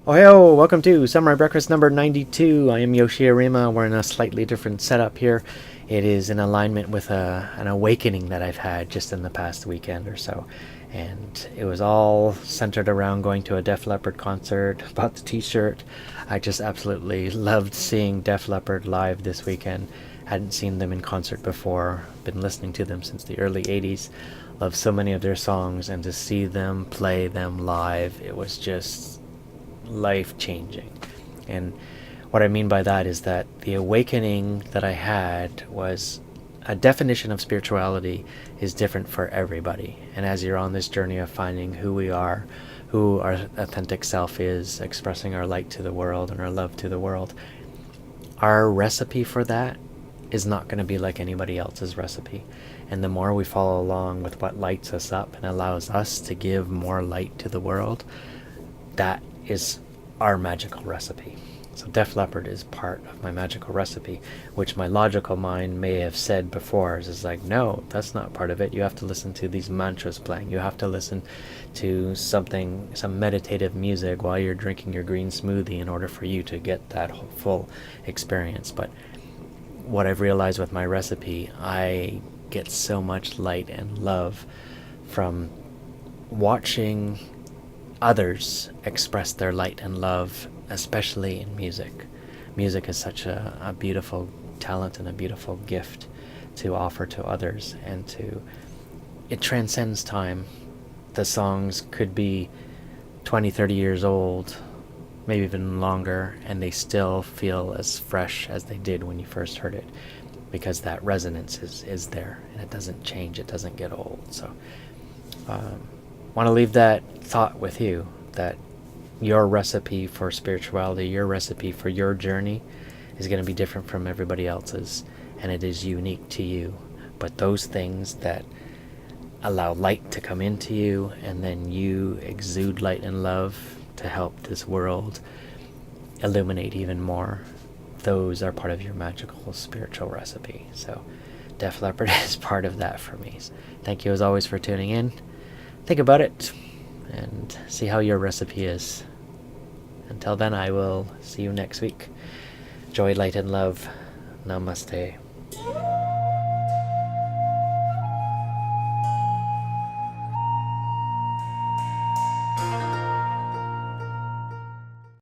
Ohio, welcome to Samurai Breakfast number 92. I am Yoshi Arima. We're in a slightly different setup here. It is in alignment with an awakening that I've had just in the past weekend or so. And it was all centered around going to a Def Leppard concert, bought the t-shirt. I just absolutely loved seeing Def Leppard live this weekend. Hadn't seen them in concert before, been listening to them since the early 80s. Love so many of their songs, and to see them play them live, it was just life changing. And what I mean by that is that the awakening that I had was a definition of spirituality is different for everybody. And as you're on this journey of finding who we are, who our authentic self is, expressing our light to the world and our love to the world, our recipe for that is not going to be like anybody else's recipe. And the more we follow along with what lights us up and allows us to give more light to the world, that is our magical recipe. So Def Leppard is part of my magical recipe, which my logical mind may have said before is like, no, that's not part of it. You have to listen to these mantras playing. You have to listen to some meditative music while you're drinking your green smoothie in order for you to get that full experience. But what I've realized with my recipe, I get so much light and love from watching others express their light and love, especially in music. Music is such a beautiful talent and a beautiful gift to offer to others, and it transcends time. The songs could be 20, 30 years old, maybe even longer, and they still feel as fresh as they did when you first heard it, because that resonance is there, and it doesn't change, it doesn't get old. So want to leave that thought with you, that your recipe for spirituality, your recipe for your journey is going to be different from everybody else's, and it is unique to you. But those things that allow light to come into you, and then you exude light and love to help this world illuminate even more, those are part of your magical spiritual recipe. So Def Leppard is part of that for me. Thank you as always for tuning in. Think about it and see how your recipe is. Until then, I will see you next week. Joy, light, and love. Namaste.